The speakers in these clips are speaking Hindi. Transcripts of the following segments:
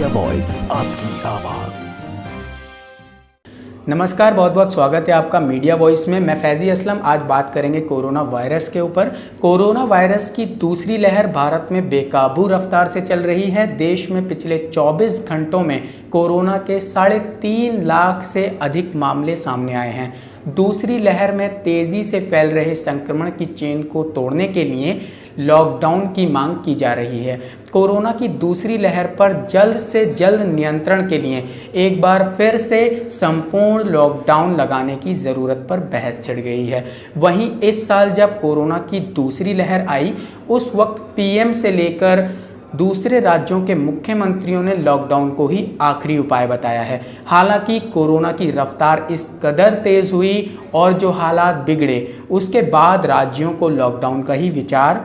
मीडिया वॉइस, आपकी आवाज। नमस्कार, बहुत बहुत स्वागत है आपका मीडिया वॉइस में। मैं फैजी असलम। आज बात करेंगे कोरोना वायरस के ऊपर। कोरोना वायरस की दूसरी लहर भारत में बेकाबू रफ्तार से चल रही है। देश में पिछले 24 घंटों में कोरोना के 3.5 लाख से अधिक मामले सामने आए हैं। दूसरी लहर में तेज़ी से फैल रहे संक्रमण की चेन को तोड़ने के लिए लॉकडाउन की मांग की जा रही है। कोरोना की दूसरी लहर पर जल्द से जल्द नियंत्रण के लिए एक बार फिर से संपूर्ण लॉकडाउन लगाने की ज़रूरत पर बहस छिड़ गई है। वहीं इस साल जब कोरोना की दूसरी लहर आई, उस वक्त पीएम से लेकर दूसरे राज्यों के मुख्यमंत्रियों ने लॉकडाउन को ही आखिरी उपाय बताया है। हालांकि कोरोना की रफ्तार इस कदर तेज़ हुई और जो हालात बिगड़े, उसके बाद राज्यों को लॉकडाउन का ही विचार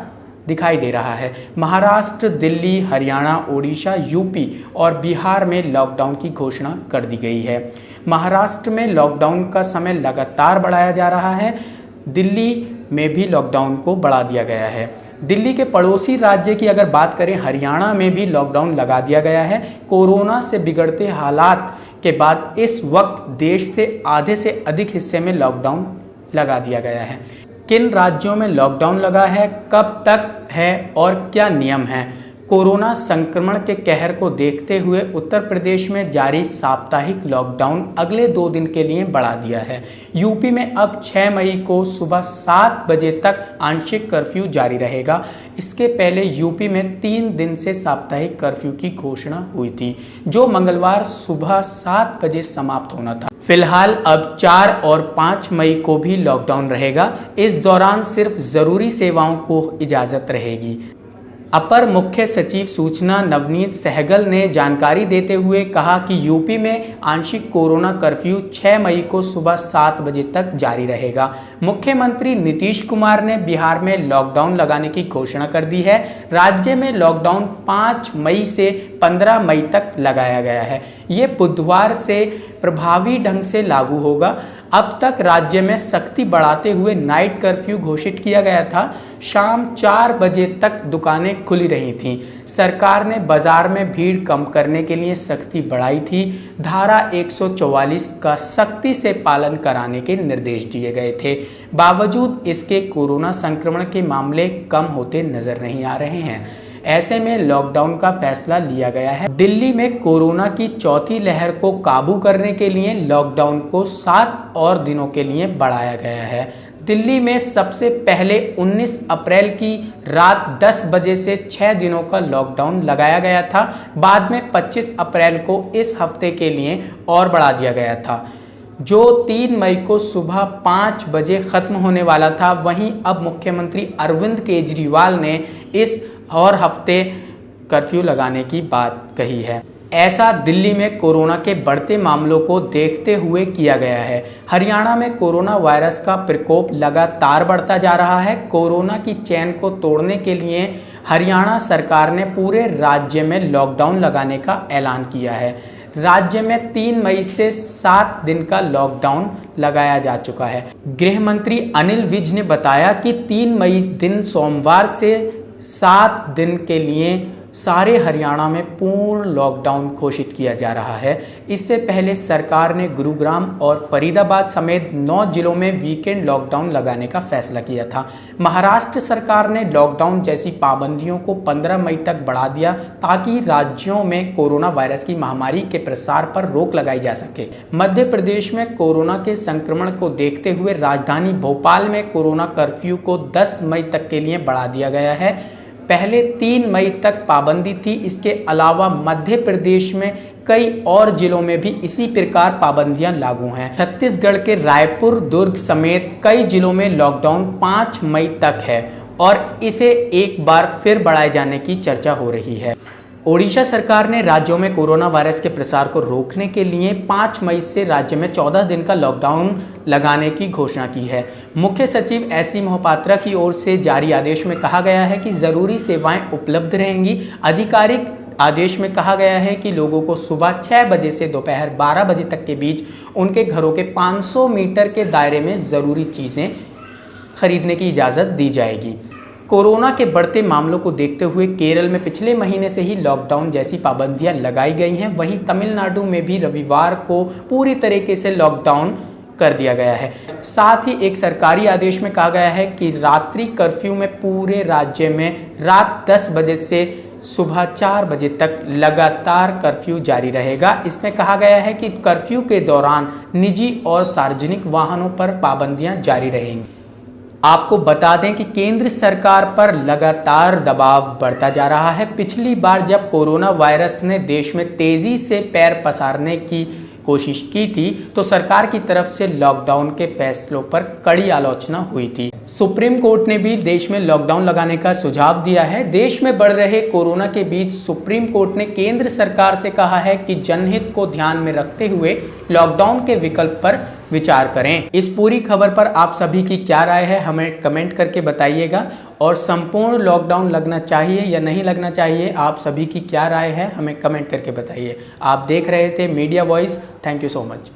दिखाई दे रहा है। महाराष्ट्र, दिल्ली, हरियाणा, ओडिशा, यूपी और बिहार में लॉकडाउन की घोषणा कर दी गई है। महाराष्ट्र में लॉकडाउन का समय लगातार बढ़ाया जा रहा है। दिल्ली में भी लॉकडाउन को बढ़ा दिया गया है। दिल्ली के पड़ोसी राज्य की अगर बात करें, हरियाणा में भी लॉकडाउन लगा दिया गया है। कोरोना से बिगड़ते हालात के बाद इस वक्त देश से आधे से अधिक हिस्से में लॉकडाउन लगा दिया गया है। किन राज्यों में लॉकडाउन लगा है, कब तक है और क्या नियम हैं? कोरोना संक्रमण के कहर को देखते हुए उत्तर प्रदेश में जारी साप्ताहिक लॉकडाउन अगले 2 दिन के लिए बढ़ा दिया है। यूपी में अब 6 मई को सुबह 7 बजे तक आंशिक कर्फ्यू जारी रहेगा। इसके पहले यूपी में 3 दिन से साप्ताहिक कर्फ्यू की घोषणा हुई थी, जो मंगलवार सुबह 7 बजे समाप्त होना था। फिलहाल अब 4 और 5 मई को भी लॉकडाउन रहेगा। इस दौरान सिर्फ ज़रूरी सेवाओं को इजाज़त रहेगी। अपर मुख्य सचिव सूचना नवनीत सहगल ने जानकारी देते हुए कहा कि यूपी में आंशिक कोरोना कर्फ्यू 6 मई को सुबह 7 बजे तक जारी रहेगा। मुख्यमंत्री नीतीश कुमार ने बिहार में लॉकडाउन लगाने की घोषणा कर दी है। राज्य में लॉकडाउन 5 मई से 15 मई तक लगाया गया है। ये बुधवार से प्रभावी ढंग से लागू होगा। अब तक राज्य में सख्ती बढ़ाते हुए नाइट कर्फ्यू घोषित किया गया था। शाम 4 बजे तक दुकानें खुली रही थीं। सरकार ने बाजार में भीड़ कम करने के लिए सख्ती बढ़ाई थी। धारा 144 का सख्ती से पालन कराने के निर्देश दिए गए थे। बावजूद इसके कोरोना संक्रमण के मामले कम होते नजर नहीं आ रहे हैं। ऐसे में लॉकडाउन का फैसला लिया गया है। दिल्ली में कोरोना की चौथी लहर को काबू करने के लिए लॉकडाउन को 7 और दिनों के लिए बढ़ाया गया है। दिल्ली में सबसे पहले 19 अप्रैल की रात 10 बजे से 6 दिनों का लॉकडाउन लगाया गया था। बाद में 25 अप्रैल को इस हफ्ते के लिए और बढ़ा दिया गया था, जो 3 मई को सुबह 5 बजे खत्म होने वाला था। वहीं अब मुख्यमंत्री अरविंद केजरीवाल ने इस और हफ्ते कर्फ्यू लगाने की बात कही है। ऐसा दिल्ली में कोरोना के बढ़ते मामलों को देखते हुए किया गया है। हरियाणा में कोरोना वायरस का प्रकोप लगातार बढ़ता जा रहा है। कोरोना की चेन को तोड़ने के लिए हरियाणा सरकार ने पूरे राज्य में लॉकडाउन लगाने का ऐलान किया है। राज्य में 3 मई से 7 दिन का लॉकडाउन लगाया जा चुका है। गृह मंत्री अनिल विज ने बताया कि 3 मई दिन सोमवार से 7 दिन के लिए सारे हरियाणा में पूर्ण लॉकडाउन घोषित किया जा रहा है। इससे पहले सरकार ने गुरुग्राम और फरीदाबाद समेत 9 जिलों में वीकेंड लॉकडाउन लगाने का फैसला किया था। महाराष्ट्र सरकार ने लॉकडाउन जैसी पाबंदियों को 15 मई तक बढ़ा दिया, ताकि राज्यों में कोरोना वायरस की महामारी के प्रसार पर रोक लगाई जा सके। मध्य प्रदेश में कोरोना के संक्रमण को देखते हुए राजधानी भोपाल में कोरोना कर्फ्यू को 10 मई तक के लिए बढ़ा दिया गया है। पहले 3 मई तक पाबंदी थी। इसके अलावा मध्य प्रदेश में कई और जिलों में भी इसी प्रकार पाबंदियां लागू हैं। छत्तीसगढ़ के रायपुर, दुर्ग समेत कई जिलों में लॉकडाउन 5 मई तक है और इसे एक बार फिर बढ़ाए जाने की चर्चा हो रही है। ओडिशा सरकार ने राज्यों में कोरोना वायरस के प्रसार को रोकने के लिए 5 मई से राज्य में 14 दिन का लॉकडाउन लगाने की घोषणा की है। मुख्य सचिव एससी मोहपात्रा की ओर से जारी आदेश में कहा गया है कि ज़रूरी सेवाएं उपलब्ध रहेंगी। आधिकारिक आदेश में कहा गया है कि लोगों को सुबह 6 बजे से दोपहर 12 बजे तक के बीच उनके घरों के 500 मीटर के दायरे में ज़रूरी चीज़ें खरीदने की इजाज़त दी जाएगी। कोरोना के बढ़ते मामलों को देखते हुए केरल में पिछले महीने से ही लॉकडाउन जैसी पाबंदियां लगाई गई हैं। वहीं तमिलनाडु में भी रविवार को पूरी तरीके से लॉकडाउन कर दिया गया है। साथ ही एक सरकारी आदेश में कहा गया है कि रात्रि कर्फ्यू में पूरे राज्य में रात 10 बजे से सुबह 4 बजे तक लगातार कर्फ्यू जारी रहेगा। इसमें कहा गया है कि कर्फ्यू के दौरान निजी और सार्वजनिक वाहनों पर पाबंदियां जारी रहेंगी। आपको बता दें कि केंद्र सरकार पर लगातार दबाव बढ़ता जा रहा है। पिछली बार जब कोरोना वायरस ने देश में तेजी से पैर पसारने की कोशिश की थी तो सरकार की तरफ से लॉकडाउन के फैसलों पर कड़ी आलोचना हुई थी। सुप्रीम कोर्ट ने भी देश में लॉकडाउन लगाने का सुझाव दिया है। देश में बढ़ रहे कोरोना के बीच सुप्रीम कोर्ट ने केंद्र सरकार से कहा है कि जनहित को ध्यान में रखते हुए लॉकडाउन के विकल्प पर विचार करें। इस पूरी खबर पर आप सभी की क्या राय है हमें कमेंट करके बताइएगा, और संपूर्ण लॉकडाउन लगना चाहिए या नहीं लगना चाहिए, आप सभी की क्या राय है हमें कमेंट करके बताइए। आप देख रहे थे media voice. Thank you so much.